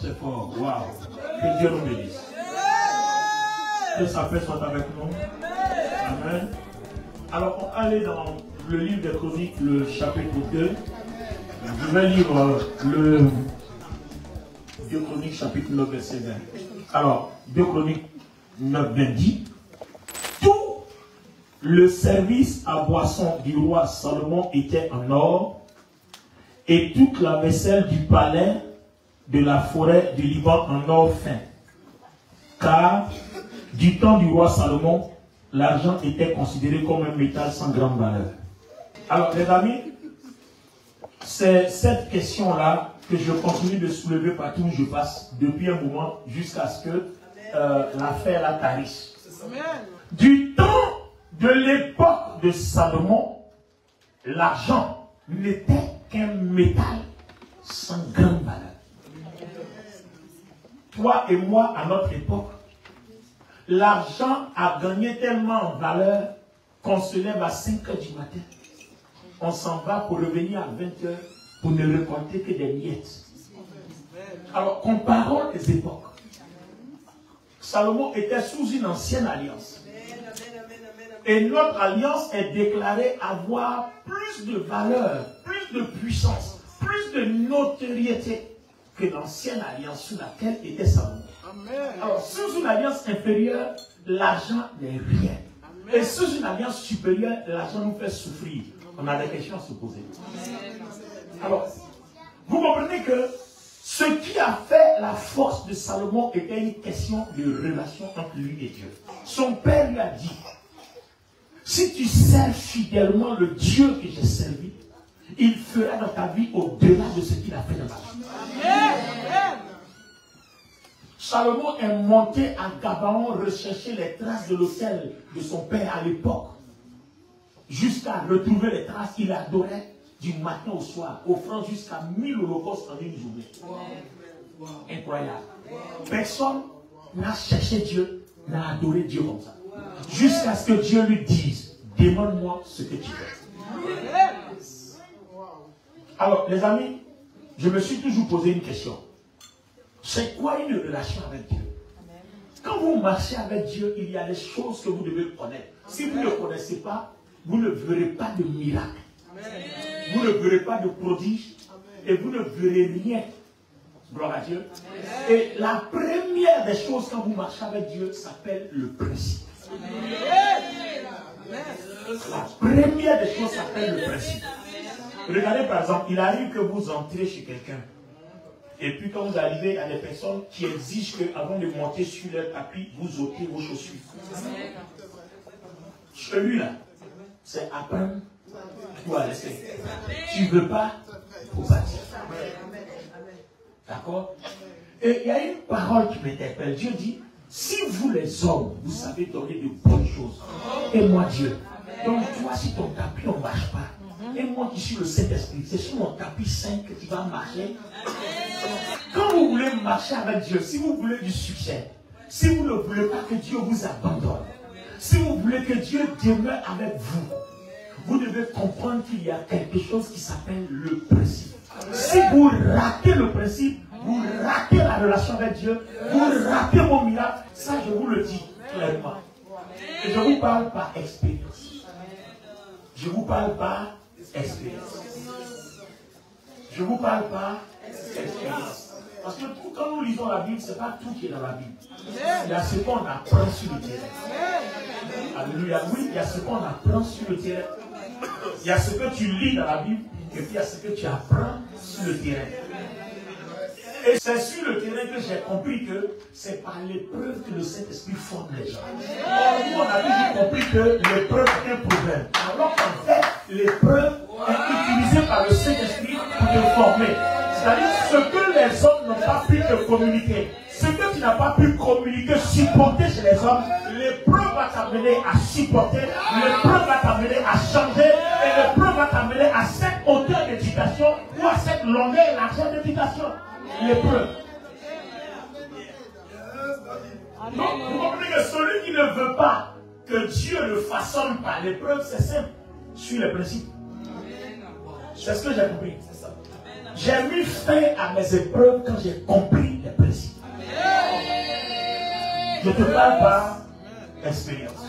C'est fort. Waouh. Que Dieu nous bénisse. Que sa paix soit avec nous. Amen. Alors, on va aller dans le livre des Chroniques, le chapitre 2. Je vais lire le 2 Chroniques, chapitre 9, verset 20. Alors, 2 Chroniques 9, 20 dit: tout le service à boisson du roi Salomon était en or, et toute la vaisselle du palais de la forêt du Liban en or fin. Car du temps du roi Salomon, l'argent était considéré comme un métal sans grande valeur. Alors, les amis, c'est cette question-là que je continue de soulever partout où je passe depuis un moment jusqu'à ce que l'affaire la tarisse. Du temps de l'époque de Salomon, l'argent n'était qu'un métal sans grande valeur. Toi et moi, à notre époque, l'argent a gagné tellement en valeur qu'on se lève à 5 h du matin. On s'en va pour revenir à 20 h pour ne récolter que des miettes. Alors, comparons les époques. Salomon était sous une ancienne alliance. Et notre alliance est déclarée avoir plus de valeur, plus de puissance, plus de notoriété que l'ancienne alliance sous laquelle était Salomon. Alors, sous une alliance inférieure, l'argent n'est rien. Et sous une alliance supérieure, l'argent nous fait souffrir. On a des questions à se poser. Alors, vous comprenez que ce qui a fait la force de Salomon était une question de relation entre lui et Dieu. Son père lui a dit: si tu sers fidèlement le Dieu que j'ai servi, il fera dans ta vie au-delà de ce qu'il a fait dans ta vie. Salomon est monté à Gabaon rechercher les traces de l'autel de son père à l'époque. Jusqu'à retrouver les traces, il adorait du matin au soir, offrant jusqu'à 1000 holocaustes en une journée. Incroyable. Personne n'a cherché Dieu, n'a adoré Dieu comme ça. Jusqu'à ce que Dieu lui dise: demande-moi ce que tu veux. Alors, les amis, je me suis toujours posé une question. C'est quoi une relation avec Dieu? Quand vous marchez avec Dieu, il y a des choses que vous devez connaître. Si vous ne connaissez pas, vous ne verrez pas de miracle. Vous ne verrez pas de prodige. Et vous ne verrez rien. Gloire à Dieu. Et la première des choses quand vous marchez avec Dieu s'appelle le principe. La première des choses s'appelle le principe. Regardez par exemple, il arrive que vous entrez chez quelqu'un. Et puis quand vous arrivez, il y a des personnes qui exigent qu'avant de monter sur leur tapis, vous ôtez vos chaussures. Celui-là, c'est apprendre pour laisser. Tu ne veux pas, faut partir. D'accord? Et il y a une parole qui m'interpelle. Dieu dit: si vous les hommes, vous savez donner de bonnes choses, et moi Dieu, donc toi si ton tapis ne marche pas, et moi qui suis le Saint-Esprit, c'est sur mon tapis saint que tu vas marcher. Quand vous voulez marcher avec Dieu, si vous voulez du succès, si vous ne voulez pas que Dieu vous abandonne, si vous voulez que Dieu demeure avec vous, vous devez comprendre qu'il y a quelque chose qui s'appelle le principe. Si vous ratez le principe, vous ratez la relation avec Dieu, vous ratez vos miracles, ça je vous le dis clairement. Et je vous parle par expérience. Je vous parle par expérience. Je vous parle par expérience. Parce que quand nous lisons la Bible, ce n'est pas tout qui est dans la Bible. Il y a ce qu'on apprend sur le terrain. Alléluia. Oui, il y a ce qu'on apprend sur le terrain. Il y a ce que tu lis dans la Bible, et puis il y a ce que tu apprends sur le terrain. Et c'est sur le terrain que j'ai compris que c'est par l'épreuve que le Saint-Esprit forme les gens. Or, nous, on a toujours compris que l'épreuve est un problème. Alors qu'en fait, l'épreuve est utilisée par le Saint-Esprit pour te former. C'est-à-dire ce que les hommes n'ont pas pu te communiquer. Ce que tu n'as pas pu communiquer, supporter chez les hommes, l'épreuve va t'amener à supporter, l'épreuve va t'amener à changer, et l'épreuve va t'amener à cette hauteur d'éducation ou à cette longueur et largeur d'éducation. L'épreuve. Donc, vous comprenez que celui qui ne veut pas que Dieu le façonne par l'épreuve, c'est simple. Suis les principes. C'est ce que j'ai compris. J'ai mis fin à mes épreuves quand j'ai compris les Je te parle par expérience.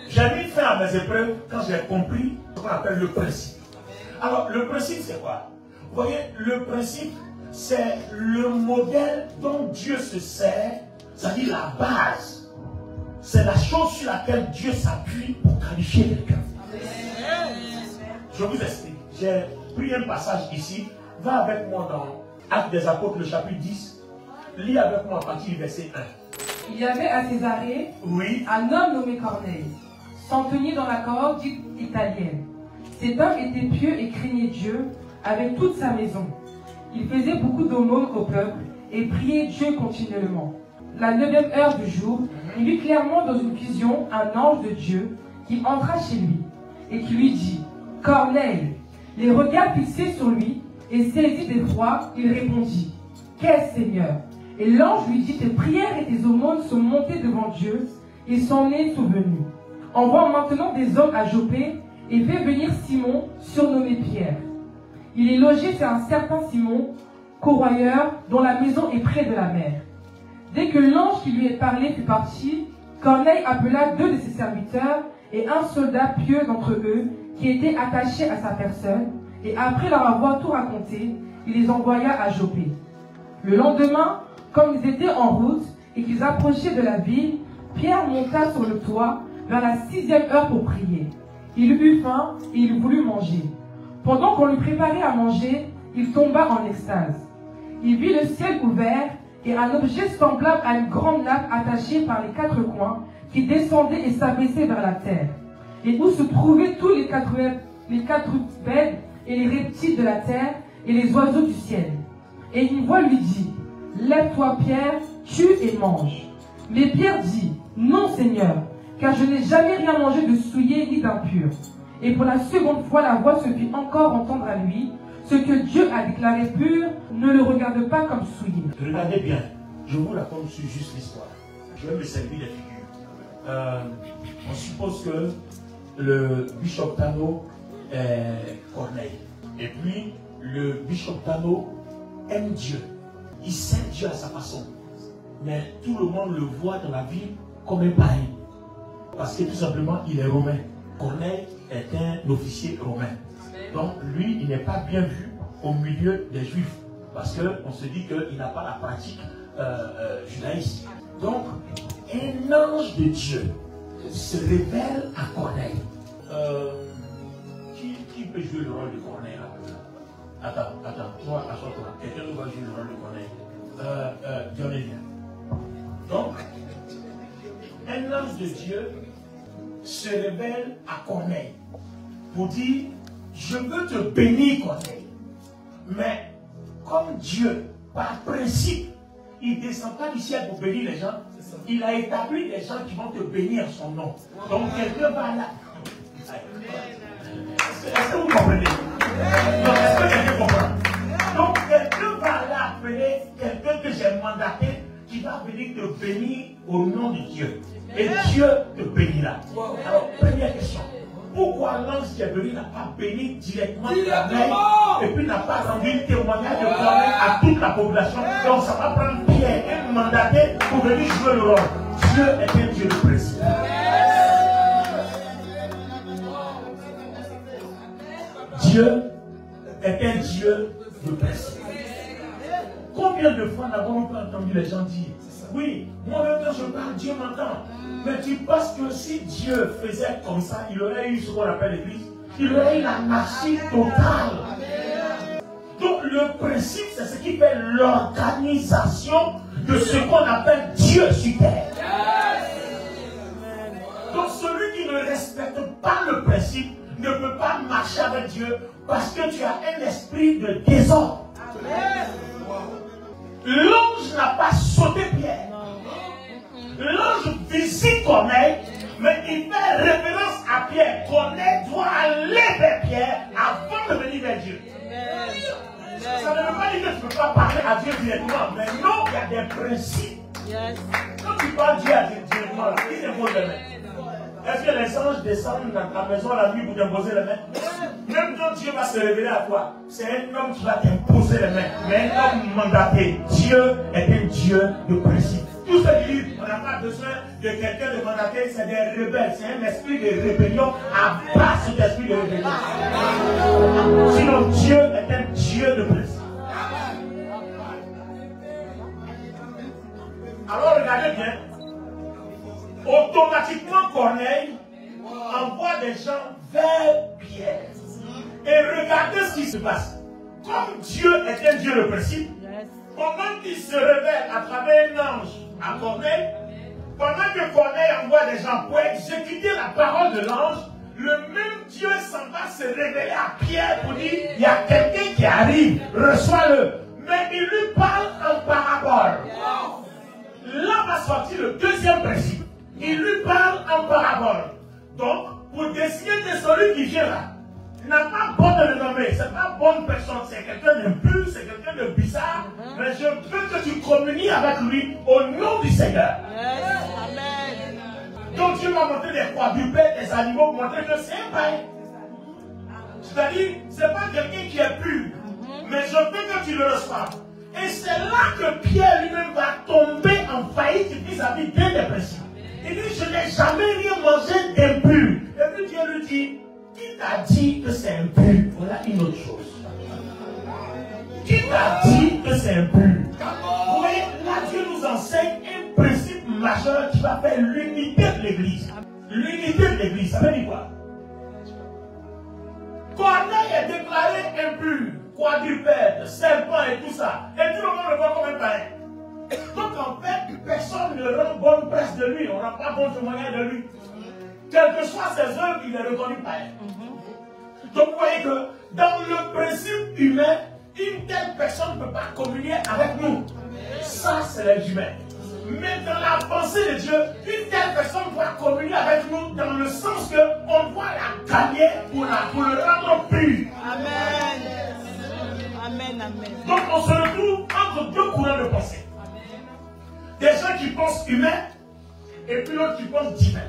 J'ai mis fin à mes épreuves quand j'ai compris ce qu'on appelle le principe. Alors, le principe, c'est quoi? Vous voyez, le principe, c'est le modèle dont Dieu se sert, c'est-à-dire la base. C'est la chose sur laquelle Dieu s'appuie pour qualifier quelqu'un. Je vous explique. J'ai pris un passage ici. Va avec moi dans Actes des Apôtres, le chapitre 10. Lis avec moi à partir du verset 1. Il y avait à Césarée un homme nommé Corneille, centenier dans la cohorte dite italienne. Cet homme était pieux et craignait Dieu avec toute sa maison. Il faisait beaucoup d'aumônes au peuple et priait Dieu continuellement. La 9e heure du jour, il vit clairement dans une vision un ange de Dieu qui entra chez lui et qui lui dit « Corneille !» Les regards fixés sur lui et saisi d'effroi, il répondit « Qu'est-ce, Seigneur ?» Et l'ange lui dit « Tes prières et tes aumônes sont montées devant Dieu et s'en est souvenu. Envoie maintenant des hommes à Jopé et fais venir Simon, surnommé Pierre. Il est logé chez un certain Simon, corroyeur, dont la maison est près de la mer. » Dès que l'ange qui lui est parlé fut parti, Corneille appela 2 de ses serviteurs et un soldat pieux d'entre eux qui était attaché à sa personne, et après leur avoir tout raconté, il les envoya à Jopé. Le lendemain, comme ils étaient en route et qu'ils approchaient de la ville, Pierre monta sur le toit vers la 6e heure pour prier. Il eut faim et il voulut manger. Pendant qu'on lui préparait à manger, il tomba en extase. Il vit le ciel ouvert et un objet semblable à une grande nappe attachée par les 4 coins qui descendait et s'abaissait vers la terre, et où se trouvaient tous les quadrupèdes et les reptiles de la terre et les oiseaux du ciel. Et une voix lui dit « Lève-toi, Pierre, tue et mange. » Mais Pierre dit « Non, Seigneur, car je n'ai jamais rien mangé de souillé ni d'impur. » Et pour la seconde fois, la voix se fit encore entendre à lui. Ce que Dieu a déclaré pur, ne le regarde pas comme souillé. Regardez bien, je vous raconte juste l'histoire. Je vais me servir des figures. On suppose que le bishop Tano est Corneille. Et puis, le bishop Tano aime Dieu. Il sert Dieu à sa façon. Mais tout le monde le voit dans la ville comme un païen. Parce que tout simplement, il est romain. Corneille est un officier romain. Donc, lui, il n'est pas bien vu au milieu des Juifs. Parce qu'on se dit qu'il n'a pas la pratique judaïste. Donc, un ange de Dieu se révèle à Corneille. Qui peut jouer le rôle de Corneille là? Attends, toi, assois-toi. Quelqu'un va jouer le rôle de Corneille. Dionysien. Donc, un ange de Dieu se révèle à Corneille pour dire: je veux te bénir, Corneille. Mais comme Dieu, par principe, il ne descend pas du ciel pour bénir les gens, il a établi des gens qui vont te bénir en son nom. Donc quelqu'un va là. Est-ce que vous comprenez? Non, est-ce que quelqu'un comprend? Donc quelqu'un va là appeler quelqu'un que j'ai mandaté qui va venir te bénir au nom de Dieu. Et Dieu te bénira. Alors, première question. Pourquoi l'ange qui est venu n'a pas béni directement Corneille et puis n'a pas rendu le témoignage de Corneille à toute la population? Donc ça va prendre Pierre, un mandaté, pour venir jouer le rôle. Dieu est un Dieu de principe. Dieu est un Dieu de principe. Combien de fois n'avons-nous pas entendu les gens dire: oui, moi-même quand je parle, Dieu m'entend. Mais tu penses que si Dieu faisait comme ça, il aurait eu ce qu'on appelle l'Église, il aurait eu l'anarchie totale. Donc le principe, c'est ce qui fait l'organisation de ce qu'on appelle Dieu sur terre. Donc celui qui ne respecte pas le principe ne peut pas marcher avec Dieu parce que tu as un esprit de désordre. L'ange n'a pas sauté Pierre. L'ange visite Corneille, mais il fait référence à Pierre. Corneille doit aller vers Pierre avant de venir vers Dieu. Ça ne veut pas dire que tu ne peux pas parler à Dieu directement, mais non, il y a des principes. Quand tu parles Dieu à Dieu directement, qui dépose les mains? Est-ce que les anges descendent dans ta maison la nuit pour déposer les mains? Même quand Dieu va se révéler à toi, c'est un homme qui va t'imposer les mains. Mais un homme mandaté. Dieu est un Dieu de principe. Tout ce qui dit, on n'a pas besoin de quelqu'un de mandaté, c'est des rebelles. C'est un esprit de rébellion à bas cet esprit de rébellion. Sinon, Dieu est un Dieu de principe. Alors regardez bien. Automatiquement, Corneille envoie des gens vers Pierre. Et regardez ce qui se passe. Comme Dieu est un Dieu de principe, pendant qu'il se révèle à travers un ange à Corneille, pendant que Corneille envoie des gens pour exécuter la parole de l'ange, le même Dieu s'en va se révéler à Pierre pour dire, il y a quelqu'un qui arrive, reçois-le. Mais il lui parle en parabole. Là va sortir le deuxième principe. Il lui parle en parabole. Donc, pour désigner de celui qui vient là, il n'a pas bon de le nommer, c'est pas bonne personne, c'est quelqu'un d'impur, c'est quelqu'un de bizarre, mais je veux que tu communies avec lui au nom du Seigneur. Amen. Donc Dieu m'a montré des quadrupèdes, des animaux, pour montrer que c'est un païen. C'est-à-dire, c'est pas quelqu'un qui est pur, mais je veux que tu le reçoives. Et c'est là que Pierre lui-même va tomber en faillite vis-à-vis des principes. Il dit, je n'ai jamais rien mangé d'impur. Et puis Dieu lui dit, qui t'a dit que c'est impur? Voilà une autre chose. Qui t'a dit que c'est impur? Oui, là Dieu nous enseigne un principe majeur qui va faire l'unité de l'Église. L'unité de l'Église, ça veut dire quoi? Corneille est déclaré impur, quadrupède, serpent et tout ça. Et tout le monde le voit comme un païen. Donc en fait, personne ne rend bonne presse de lui, on n'a pas bon témoignage de lui. Quelles que soient ses œuvres, il est reconnu païen. Donc vous voyez que dans le principe humain, une telle personne ne peut pas communier avec nous. Ça, c'est les humains. Mais dans la pensée de Dieu, une telle personne doit communier avec nous dans le sens qu'on doit la gagner pour le rendre pur. Amen. Amen, amen. Donc on se retrouve entre deux courants de pensée. Des gens qui pensent humain et puis l'autre qui pense divin.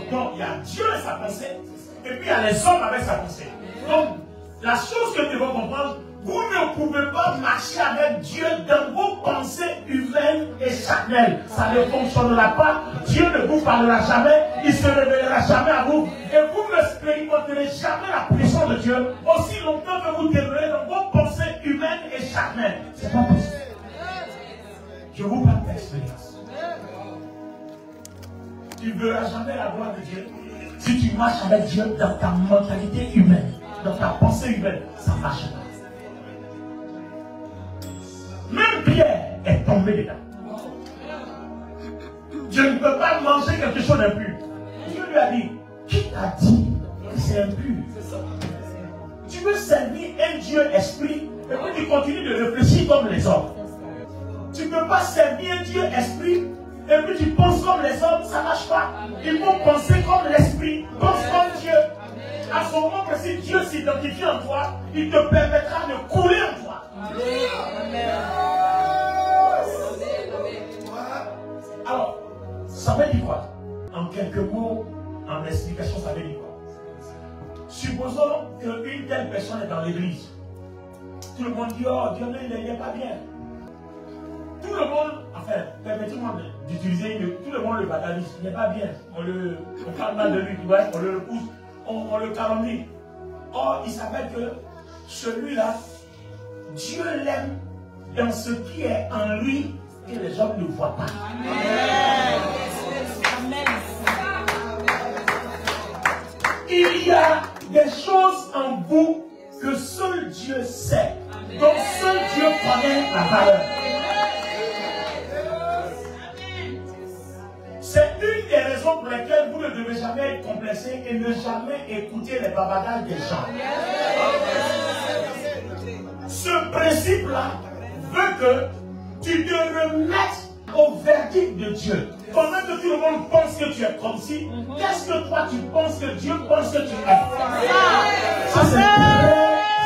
Donc il y a Dieu et sa pensée et puis il y a les hommes avec sa pensée. Donc la chose que nous devons comprendre, vous ne pouvez pas marcher avec Dieu dans vos pensées humaines et charnelles. Ça ne fonctionnera pas. Dieu ne vous parlera jamais. Il ne se révélera jamais à vous. Et vous n'expérimenterez jamais la puissance de Dieu aussi longtemps que vous demeurez dans vos pensées humaines et charnelles. Ce n'est pas possible. Je vous parle d'expérience. Tu ne verras jamais la gloire de Dieu si tu marches avec Dieu dans ta mentalité humaine, dans ta pensée humaine. Ça ne marche pas. Même Pierre est tombé dedans. Je ne peux pas manger quelque chose d'impur. Dieu lui a dit, qui t'a dit que c'est impur? Tu veux servir un Dieu esprit et puis tu continues de réfléchir comme les hommes. Tu ne peux pas servir un Dieu esprit et puis tu penses comme les hommes, ça ne marche pas. Il faut penser comme l'esprit, pense comme Dieu. À ce moment que si Dieu s'identifie en toi, il te permettra de couler en toi. Alors, ça veut dire quoi? En quelques mots, en explication, ça veut dire quoi? Supposons qu'une telle personne est dans l'église. Tout le monde dit, oh, Dieu il n'est pas bien. Tout le monde, enfin, permettez-moi d'utiliser, tout le monde le batalise, il n'est pas bien. On parle mal de lui, on le repousse, on le calomnie. Or, il s'appelle que celui-là, Dieu l'aime dans ce qui est en lui que les hommes ne voient pas. Amen. Il y a des choses en vous que seul Dieu sait, dont seul Dieu connaît la valeur. C'est une des raisons pour lesquelles vous ne devez jamais être complexé et ne jamais écouter les babadages des gens. Ce principe-là veut que tu te remettes au verdict de Dieu. Pendant que tout le monde pense que tu es comme si, qu'est-ce que toi tu penses que Dieu pense que tu es? Ça c'est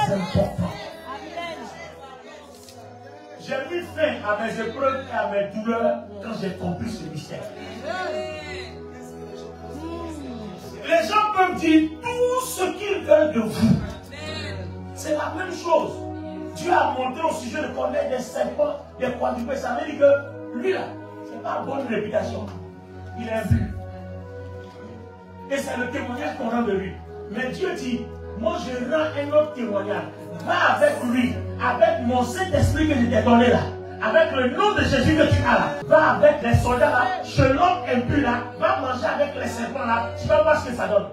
très important. J'ai mis fin à mes épreuves et à mes douleurs quand j'ai compris ce mystère. Les gens peuvent dire tout ce qu'ils veulent de vous. C'est la même chose. Dieu a montré au sujet de Corneille des serpents, des quadrupèdes. Ça veut dire que lui là, c'est pas bonne réputation. Il est impur. Et c'est le témoignage qu'on rend de lui. Mais Dieu dit, moi je rends un autre témoignage. Va avec lui, avec mon Saint-Esprit que je t'ai donné là. Avec le nom de Jésus que tu as là. Va avec les soldats là, chez l'homme impur là. Va manger avec les serpents là. Tu vas voir ce que ça donne.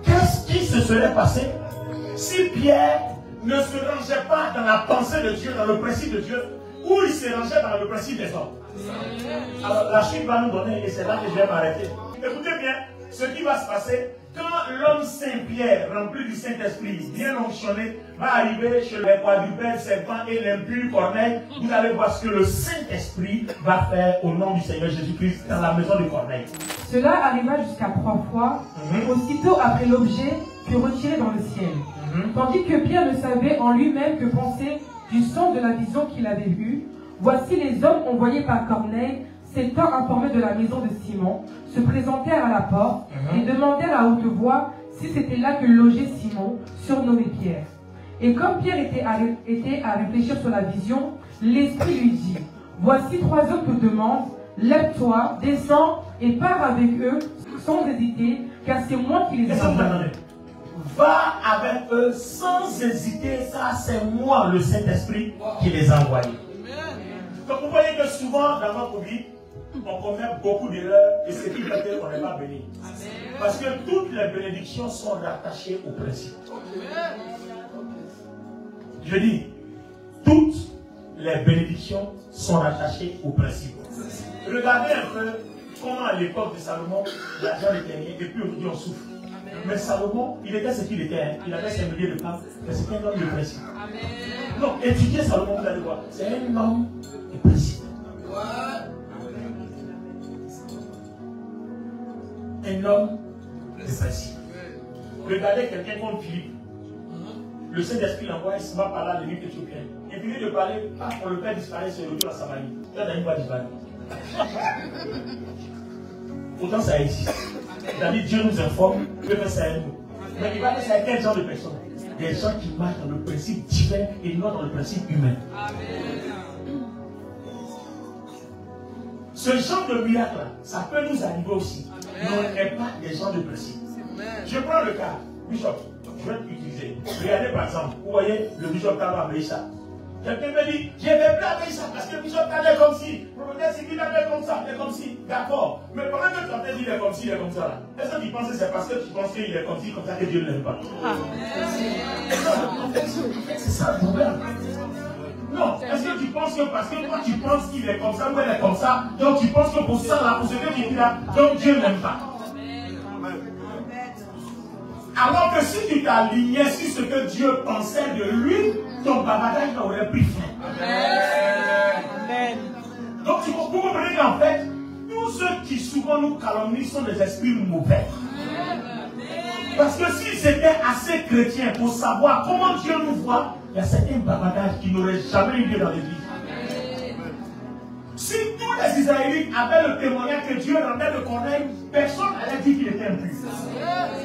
Qu'est-ce qui se serait passé si Pierre ne se rangeait pas dans la pensée de Dieu, dans le principe de Dieu, ou il se rangeait dans le principe des hommes? Alors la suite va nous donner, et c'est là que je vais m'arrêter. Écoutez bien, ce qui va se passer, quand l'homme Saint-Pierre, rempli du Saint-Esprit, bien onctionné, va arriver chez les quadrupèdes, serpents et l'impur Corneille, vous allez voir ce que le Saint-Esprit va faire au nom du Seigneur Jésus-Christ dans la maison de Corneille. Cela arriva jusqu'à 3 fois, aussitôt après l'objet fut retiré dans le ciel. Tandis que Pierre ne savait en lui-même que penser du sens de la vision qu'il avait eue. Voici les hommes envoyés par Corneille, s'étant informés de la maison de Simon, se présentèrent à la porte et demandèrent à haute voix si c'était là que logeait Simon, surnommé Pierre. Et comme Pierre était à réfléchir sur la vision, l'Esprit lui dit, voici 3 hommes te demandent, lève-toi, descends et pars avec eux sans hésiter, car c'est moi qui les ai envoyés. Va avec eux sans hésiter, ça c'est moi le Saint-Esprit qui les a envoyés. Donc vous voyez que souvent dans notre vie, on commet beaucoup d'erreurs et c'est qui fait qu'on n'est pas béni. Parce que toutes les bénédictions sont rattachées au principe. Je dis, toutes les bénédictions sont rattachées au principe. Regardez un peu comment à l'époque de Salomon, l'argent était rien et puis aujourd'hui on souffre. Mais Salomon, il était ce qu'il était. Hein. Il avait 5 milliers de femmes, mais c'était un homme de principe. Donc, étudiez Salomon, vous allez voir. C'est un homme de principe. Un homme de principe. Regardez quelqu'un comme Philippe. Le Saint-Esprit l'envoie, il se va par là, le livre éthiopien. Il finit de parler, on le fait disparaître, c'est le retour à Samarie. Là, il va disparaître. Pourtant, ça existe. C'est-à-dire, Dieu nous informe, Dieu fait ça à nous. Mais il va faire ça à quel genre de personnes? Des gens qui marchent dans le principe divin et non dans le principe humain. Ce genre de miracle, ça peut nous arriver aussi. Mais on n'est pas des gens de principe. Je prends le cas, Bishop, je vais l'utiliser. Regardez par exemple, vous voyez le Bishop Kaba Meïcha. Quelqu'un me dit, je ne vais plus avec ça parce que Bishop Kaba est comme si. Prophète Sylvie est comme ça, il est comme si. D'accord. Mais pendant que tu entends dire il est comme si, il est comme ça là. Est-ce que tu penses que c'est parce que tu penses qu'il est comme ça que Dieu ne l'aime pas? C'est ça le problème. Non. Est-ce que tu penses que parce que toi tu penses qu'il est comme ça ou elle est comme ça, donc tu penses que pour ça là, pour ce que tu dis là, donc Dieu n'aime pas? Alors que si tu t'alignais sur ce que Dieu pensait de lui, ton bavardage n'aurait plus fin. Amen. Donc vous comprenez qu'en fait, tous ceux qui souvent nous calomnient sont des esprits mauvais. Parce que s'ils étaient assez chrétiens pour savoir comment Dieu nous voit, il y a certains bavardages qui n'auraient jamais eu lieu dans l'église. Si tous les Israélites avaient le témoignage que Dieu rendait de Corneille, personne n'allait dire qu'il était impur.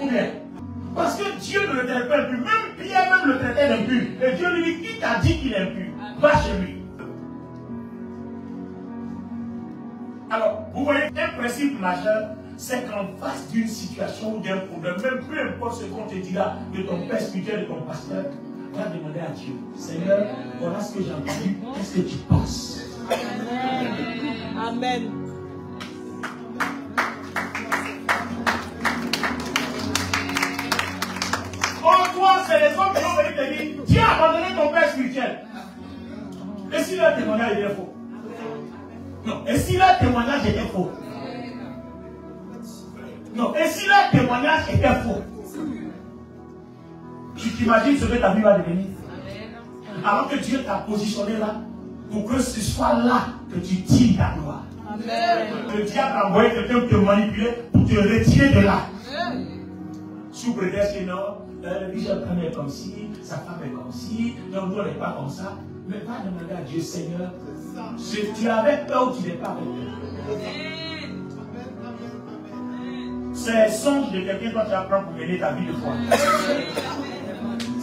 Ou bien, parce que Dieu ne le traitait pas impur. Même Pierre même le traitait d'impur. Et Dieu lui dit, qui t'a dit qu'il est impur? Va chez lui. Alors, vous voyez, un principe majeur, c'est qu'en face d'une situation ou d'un problème, même peu importe ce qu'on te dira de ton père spirituel, de ton pasteur, va demander à Dieu, Seigneur, voilà ce que j'ai entendu, qu'est-ce que tu penses? Amen. Amen. Oh, toi, c'est les hommes qui ont venu te dire, Dieu a abandonné ton père spirituel. Et si leur témoignage était faux? Non. Et si leur témoignage était faux? Non. Et si leur témoignage était faux? Tu t'imagines ce que ta vie va devenir? Alors que Dieu t'a positionné là, pour que ce soit là que tu tires ta gloire. Amen. Le diable a envoyé quelqu'un pour te manipuler, pour te retirer de là. Sous prétexte que non, le bishop est comme ci, sa femme est comme ci, non, nous on n'est pas comme ça. Mais va demander à Dieu, Seigneur, tu es avec eux ou tu n'es pas avec eux? C'est le songe de quelqu'un que tu apprends pour mener ta vie de foi.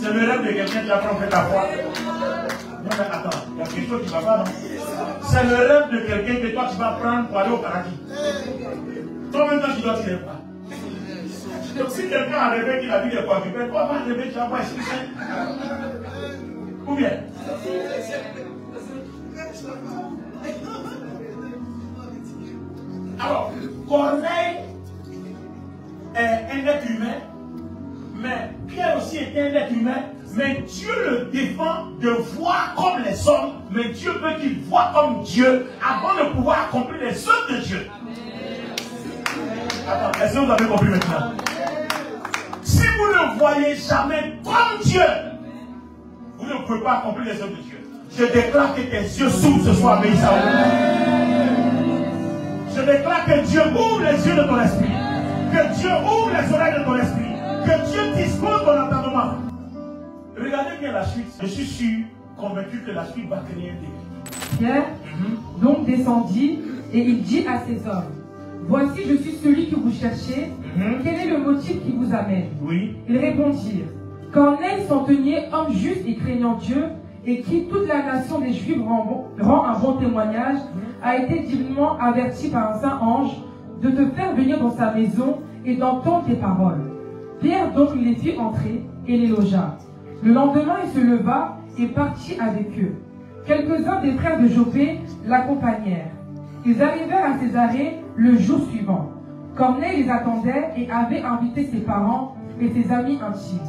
C'est C'est le rêve de quelqu'un qui apprend à faire ta foi. Non, mais attends, il y a quelque chose qui ne va pas, non? C'est le rêve de quelqu'un que toi tu vas prendre pour aller au paradis. Toi-même, tu dois tirer pas. Donc, si quelqu'un a rêvé qu'il a vu des quadrupèdes, toi, va rêver, tu vas pas expliquer. Ou bien? Alors, Corneille est un être humain, mais Pierre aussi est un être humain, mais Dieu le défend de voir comme les hommes, mais Dieu veut qu'il voit comme Dieu avant de pouvoir accomplir les œuvres de Dieu. Attends, est-ce que vous avez compris maintenant? Si vous ne voyez jamais comme Dieu, vous ne pouvez pas accomplir les œuvres de Dieu. Je déclare que tes yeux s'ouvrent ce soir, mais je déclare que Dieu ouvre les yeux de ton esprit, que Dieu ouvre les oreilles de ton esprit, que Dieu dispose ton entendement. Regardez bien la suite. Je suis sûr, convaincu que la suite va créer un déclic. Pierre donc descendit et il dit à ses hommes: voici, je suis celui que vous cherchez. Quel est le motif qui vous amène? Oui. Ils répondirent: Corneille, centenier, homme juste et craignant Dieu, et qui toute la nation des Juifs rend un bon témoignage, a été divinement averti par un saint ange de te faire venir dans sa maison et d'entendre tes paroles. Pierre donc les fit entrer et les logea. Le lendemain, il se leva et partit avec eux. Quelques-uns des frères de Joppé l'accompagnèrent. Ils arrivèrent à Césarée le jour suivant. Corneille les attendait et avait invité ses parents et ses amis intimes.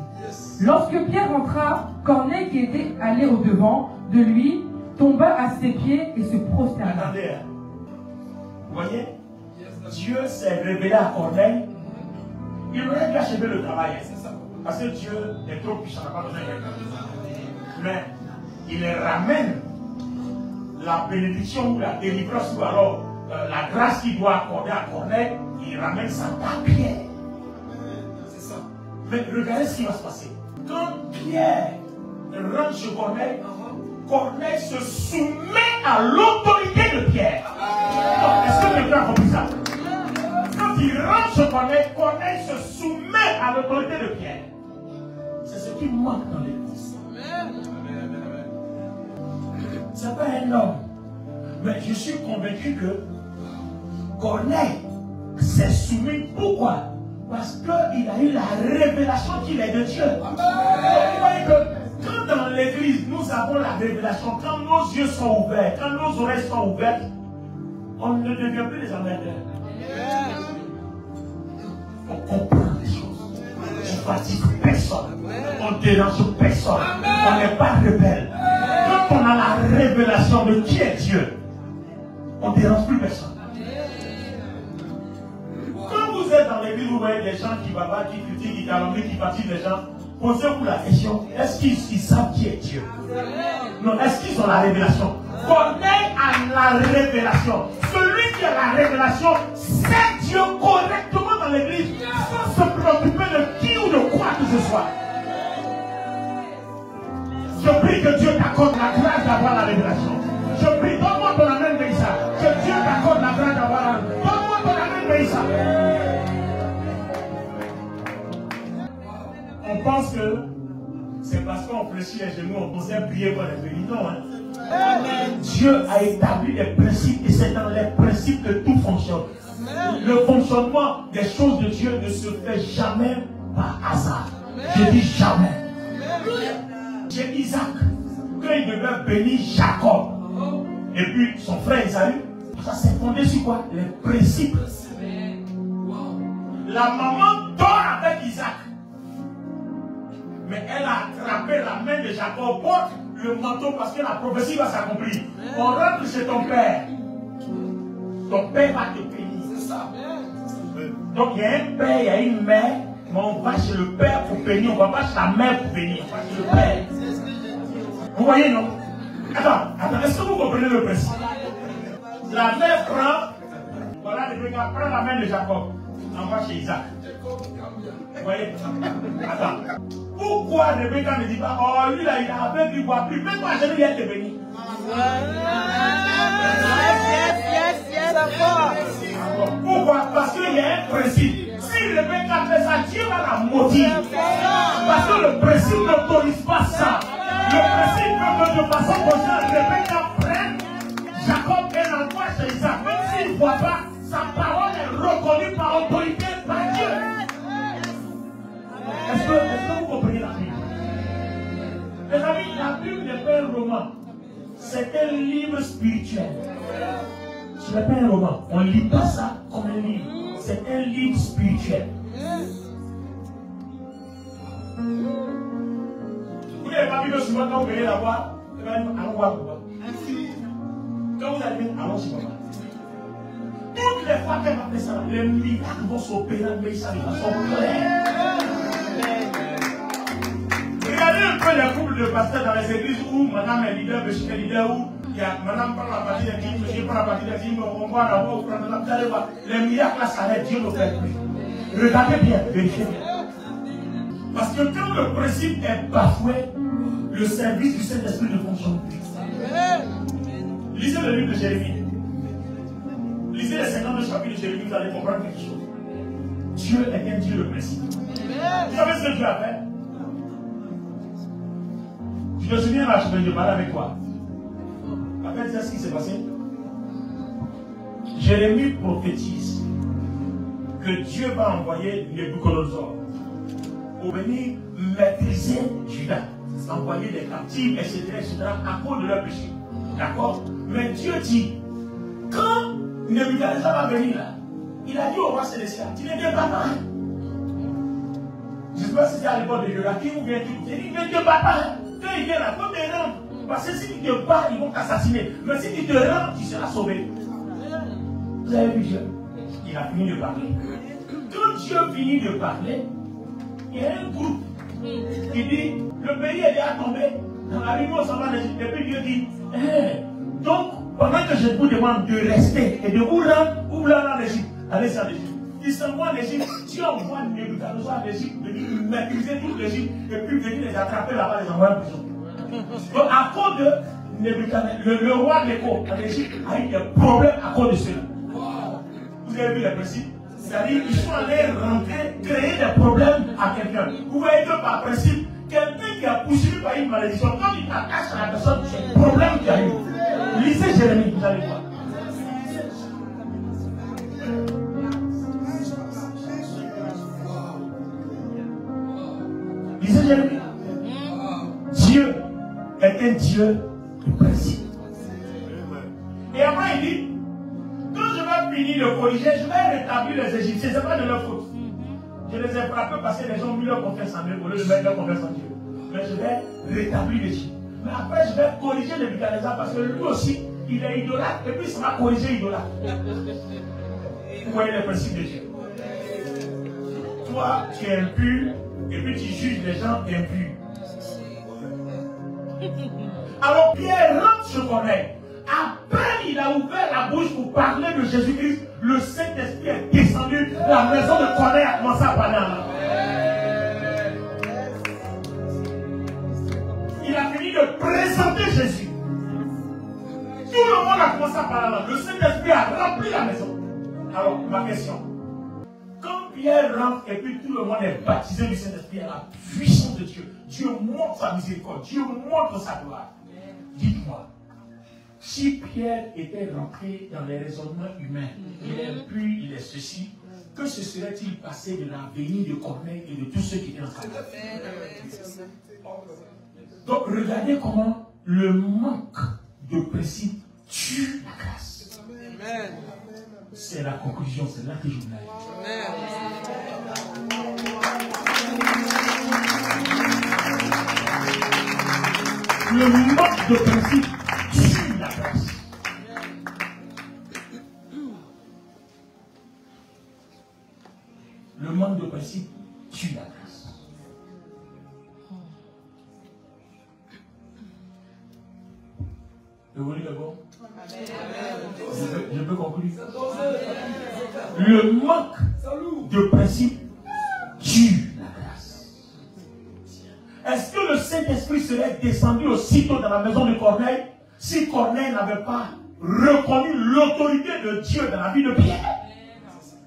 Lorsque Pierre rentra, Corneille, qui était allé au-devant de lui, tomba à ses pieds et se prosterna. Attendez, vous voyez, Dieu s'est révélé à Corneille. Il aurait dû achever le travail, parce que Dieu est trop puissant, n'a pas besoin de quelqu'un. Mais il ramène la bénédiction ou la délivrance ou alors la grâce qu'il doit accorder à Corneille, il ramène ça par Pierre. C'est ça. Mais regardez ce qui va se passer. Quand Pierre rentre chez Corneille, Corneille se soumet à l'autorité de Pierre. Est-ce que quelqu'un a compris ça? Quand il rentre chez Corneille, Corneille se soumet à l'autorité de Pierre. C'est ce qui manque dans l'église. Ce n'est pas un homme. Mais je suis convaincu que Corneille s'est soumis. Pourquoi? Parce qu'il a eu la révélation qu'il est de Dieu. Donc, vous voyez que quand dans l'église nous avons la révélation, quand nos yeux sont ouverts, quand nos oreilles sont ouvertes, on ne devient plus des amateurs. On comprend les choses. On ne fatigue personne. On ne dérange personne. On n'est pas rebelle. Quand on a la révélation de qui est Dieu, on ne dérange plus personne. Quand vous êtes dans l'église, vous voyez des gens qui bavardent, qui critiquent, qui calomnient, qui fatiguent les gens, posez-vous la question, est-ce qu'ils savent qui est Dieu? Non, est-ce qu'ils ont la révélation? Corneille a la révélation. Celui qui a la révélation sait Dieu correctement dans l'église sans se préoccuper de qui ou de quoi que ce soit. Je prie que Dieu t'accorde la grâce d'avoir la révélation. Je prie, donne-moi ton amen, Meïssa. Que Dieu t'accorde la grâce d'avoir la révélation. Donne-moi ton amen, Meïssa. On pense que c'est parce qu'on fléchit les genoux, on pensait prier pour les bénis. Non, hein? Dieu a établi des principes et c'est dans les principes que tout fonctionne. Le fonctionnement des choses de Dieu ne se fait jamais par hasard. Je dis jamais. J'ai Isaac, quand il devait bénir Jacob, et puis son frère Isaïe, ça s'est fondé sur quoi? Les principes. La maman dort avec Isaac, mais elle a attrapé la main de Jacob, porte le manteau parce que la prophétie va s'accomplir. On rentre chez ton père va te bénir. C'est ça. Donc il y a un père, il y a une mère, mais on va chez le père pour bénir, on ne va pas chez la mère pour bénir, on va chez le père. Vous voyez, non? Attends, est-ce que vous comprenez le principe? La mère prend, voilà, Rebecca prend la main de Jacob, envoie chez Isaac. Vous voyez? Attends. Pourquoi Rebecca ne dit pas, oh lui là, il a aveugle, il ne voit plus, même moi je vais te bénir. Pourquoi? Parce qu'il y a un principe. Si Rebecca fait ça, Dieu va la maudire. Parce que le le principe n'autorise pas ça. Le principe veut que de façon consciente, Rebecca prenne Jacob et l'envoie chez Isaac. Même s'il ne voit pas, sa parole est reconnue par autorité par Dieu. Est-ce que vous comprenez la Bible? Les amis, la Bible n'est pas un roman. C'est un livre spirituel. Ce n'est pas un roman. On ne lit pas ça comme un livre. C'est un livre spirituel. Vous n'avez pas vu le souvent quand vous venez la voir, allons voir papa. Quand vous allez allons chez papa. Toutes les fois qu'elle m'a fait ça, les miracles vont s'opérer, mais ça de façon claire. Regardez un peu les couples de pasteurs dans les églises où madame est leader, monsieur est leader, où il y a madame prend la partie des dîmes, monsieur prend la partie des dîmes, on va d'abord prendre la partie, vous allez voir, les miracles là s'arrêtent, Dieu ne fait plus. Regardez bien, vérifiez bien. Parce que quand le principe est bafoué, le service du Saint-Esprit ne fonctionne plus. Lisez le livre de Jérémie. Lisez les 52 chapitres de Jérémie, vous allez comprendre quelque chose. Dieu est un Dieu de principe. Vous savez ce que Dieu a fait? Je me souviens là, je parlais avec toi. Après, c'est ce qui s'est passé. Jérémie prophétise que Dieu va envoyer Nebuchadnezzar pour venir maîtriser Juda, envoyer des captifs, etc., à cause de leur péché. D'accord? Mais Dieu dit, quand Nebuchadnezzar va venir là, il a dit au roi célestial, tu ne viens pas pas. Je ne sais pas si c'était à l'époque de Joachim ou bien il dit, ne viens pas pas. Quand il vient là, faut te rendre. Parce que si tu te bats, ils vont t'assassiner. Mais si tu te rends, tu seras sauvé. Vous avez vu Dieu? Il a fini de parler. Quand Dieu finit de parler, il y a un groupe qui dit, le pays est déjà tombé. Dans la réunion, on s'en va d'Égypte. Et puis Dieu dit, donc, pendant que je vous demande de rester et de vous rendre en Égypte, allez en Égypte. Ils s'envoient en Égypte. Dieu envoie Nebuchadnezzar en Égypte, venir maîtriser toute l'Égypte et puis venir les attraper là-bas, les envoyer en prison. Donc, à cause de Nebuchadnezzar, le roi Néco en Égypte a eu des problèmes à cause de cela. Vous avez vu les principes? C'est-à-dire qu'ils sont allés rentrer, créer des problèmes à quelqu'un. Vous voyez que par principe, quelqu'un qui a poursuivi par une malédiction, quand il t'attache à la personne, c'est le problème qu'il y a eu. Lisez Jérémie, vous allez voir. Lisez Jérémie. Dieu est un Dieu de principe. Et après il dit, quand je vais finir de corriger, je vais rétablir les Égyptiens. Ce n'est pas de leur faute. Je les ai frappés parce que les gens ont mis leur confiance en eux au lieu de mettre leur confiance en Dieu. Mais je vais rétablir l'Égypte. Mais après, je vais corriger les Nebuchadnezzar parce que lui aussi, il est idolâtre. Et puis, ça va corriger l'idolâtre. Vous voyez les principes de Dieu. Toi, tu es impur et puis tu juges les gens impurs. Alors, Pierre rentre sur Corneille. À peine il a ouvert la bouche pour parler de Jésus-Christ, le Saint-Esprit est descendu, la maison de Corneille a commencé à parler en langue. Il a fini de présenter Jésus. Tout le monde a commencé à parler en langue. Le Saint-Esprit a rempli la maison. Alors, ma question. Quand Pierre rentre et puis tout le monde est baptisé du Saint-Esprit à la puissance de Dieu, Dieu montre sa miséricorde, Dieu montre sa gloire. Dites-moi. Si Pierre était rentré dans les raisonnements humains, il est impur, il est ceci, que se serait-il passé de la venue de Corneille et de tous ceux qui étaient dans sa vie? Donc regardez comment le manque de principe tue la grâce. C'est la conclusion, c'est là que je vous l'ai. Le manque de principe tue la grâce. Le manque de principe tue la grâce. Vous voulez d'abord? Je peux conclure. Le manque de principe tue la grâce. Est-ce que le Saint-Esprit serait descendu aussitôt dans la maison de Corneille si Corneille n'avait pas reconnu l'autorité de Dieu dans la vie de Pierre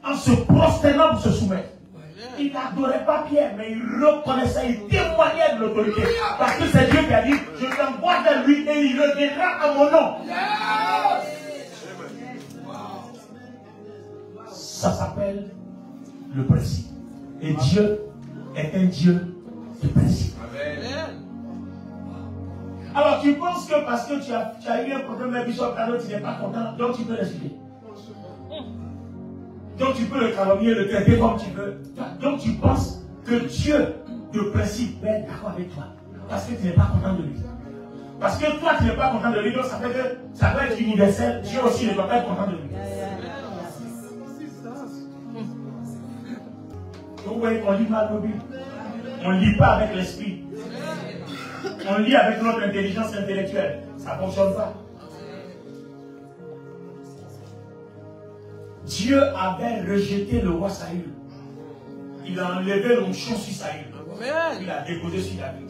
en se prosternant pour se soumettre? il n'adorait pas Pierre, mais il reconnaissait, il témoignait de l'autorité. Parce que c'est Dieu qui a dit, je t'envoie vers lui et il reviendra à mon nom. Ça s'appelle le principe. Et Dieu est un Dieu de principe. Alors tu penses que parce que tu as eu un problème avec Bishop Kano, tu n'es pas content, donc tu peux l'insulter. Donc tu peux le calomnier, le traiter comme tu veux. Donc tu penses que Dieu de principe va être d'accord avec toi. Parce que tu n'es pas content de lui. Parce que toi tu n'es pas content de lui, donc ça fait que ça va être universel. Dieu aussi ne va pas être content de lui. Donc vous voyez qu'on lit mal nos Bibles. On ne lit pas avec l'esprit. On lit avec notre intelligence intellectuelle. Ça ne fonctionne pas. Dieu avait rejeté le roi Saül. Il a enlevé l'onction sur Saül. Il a déposé sur David.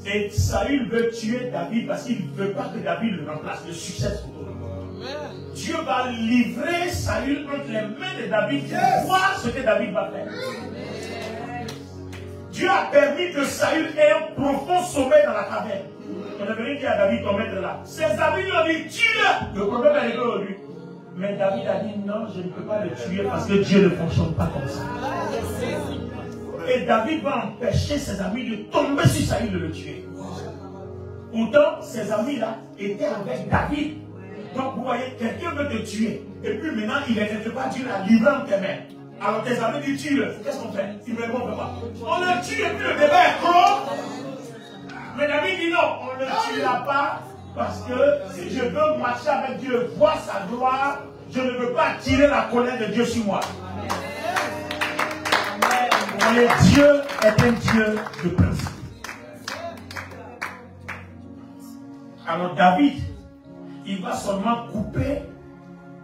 Et Saül veut tuer David parce qu'il ne veut pas que David le remplace, le succède autour de lui. Dieu va livrer Saül entre les mains de David pour voir ce que David va faire. Dieu a permis que Saül ait un profond sommeil dans la caverne. On avait dit à David, ton maître là. Ses amis lui ont dit, tue-le. Le problème est réglé aujourd'hui. Mais David a dit, non, je ne peux pas le tuer parce que Dieu ne fonctionne pas comme ça. Et David va empêcher ses amis de tomber sur Saül de le tuer. Pourtant, ses amis là étaient avec David. Donc vous voyez, quelqu'un veut te tuer. Et puis maintenant, il est quelque part, Dieu l'a livré en tes mains. Alors tes amis disent, tue-le. Qu'est-ce qu'on fait? Il me répond pas. On le tue et puis le débat est clos. Mais David dit non, on ne le tuera pas. Parce que si je veux marcher avec Dieu, voir sa gloire, je ne veux pas attirer la colère de Dieu sur moi. Mais Dieu est un Dieu de principe. Alors David, il va seulement couper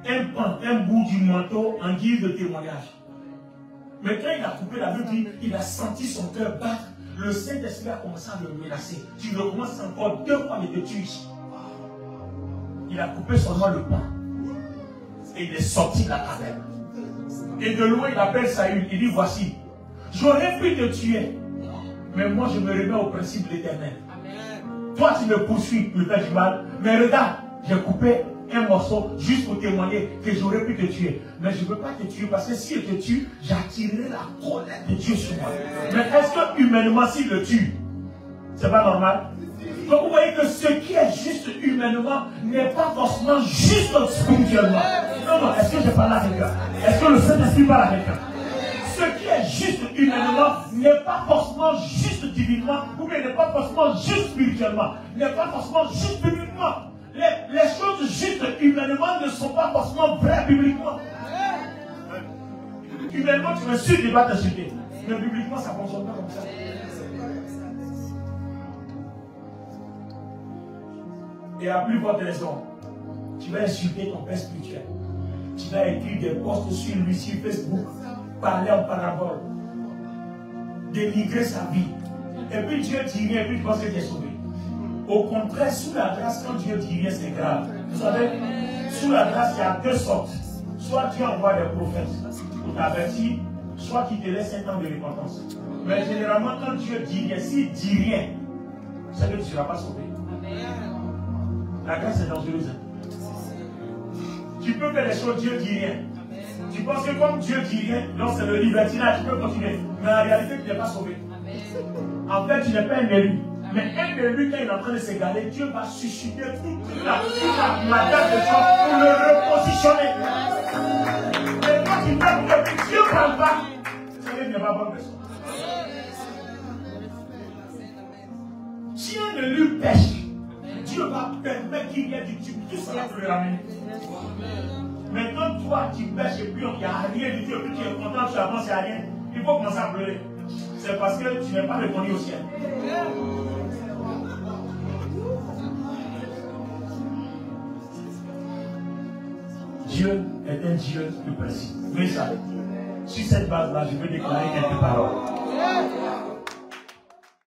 un bout du manteau en guise de témoignage. Mais quand il a coupé la Bible, il a senti son cœur battre. Le Saint-Esprit a commencé à le menacer. Tu recommences encore 2 fois de te tuer ici. Il a coupé seulement le pan. Et il est sorti de la caverne. Et de loin, il appelle Saül. Il dit, voici, j'aurais pu te tuer. Mais moi, je me remets au principe de l'Éternel. Toi, tu me poursuis, tu me fais du mal. Mais regarde, j'ai coupé un morceau juste pour témoigner que j'aurais pu te tuer. Mais je ne veux pas te tuer parce que si je te tue, j'attirerai la colère de Dieu sur moi. Mais est-ce que humainement, s'il le tue, c'est pas normal? Donc vous voyez que ce qui est juste humainement n'est pas forcément juste spirituellement. Non, est-ce que je parle à quelqu'un? Est-ce que le Saint-Esprit parle à quelqu'un? Ce qui est juste humainement n'est pas forcément juste divinement, ou bien n'est pas forcément juste spirituellement, n'est pas forcément juste bibliquement. Les choses justes humainement ne sont pas forcément vraies bibliquement. Humainement, tu me suis, tu vas t'insulter. Mais bibliquement, ça ne fonctionne pas comme ça. Et à plus forte raison, tu vas insulter ton père spirituel. Tu vas écrire des posts sur lui, sur Facebook, parler en parabole, dénigrer sa vie. Et puis Dieu dit rien, et puis tu penses que tu es sauvé. Au contraire, sous la grâce, quand Dieu dit rien, c'est grave. Vous savez, sous la grâce, il y a 2 sortes. Soit Dieu envoie des prophètes pour t'avertir, soit qu'il te laisse un temps de repentance. Mais généralement, quand Dieu dit rien, s'il dit rien, c'est que tu ne seras pas sauvé. La grâce est dangereuse. Tu peux faire les choses, Dieu dit rien. Tu penses que comme Dieu dit rien, donc c'est le libertinage, tu peux continuer. Mais en réalité, tu n'es pas sauvé. En fait, tu n'es pas un élu. Mais un élu, quand il est en train de s'égaler, Dieu va susciter toute la matière de Dieu pour le repositionner. Mais quand tu fais que Dieu ne parle pas, c'est n'est pas bonne personne. Si un élu pêche, Dieu va permettre qu'il y ait du type, tout ça va le ramener. Maintenant, toi, tu pêches et puis il n'y a rien du tout, et puis tu es content, tu avances, il n'y a rien. Il faut commencer à pleurer. C'est parce que tu n'es pas reconnu au ciel. Dieu est un Dieu de principe. Mais ça, sur cette base-là, je veux déclarer quelques paroles.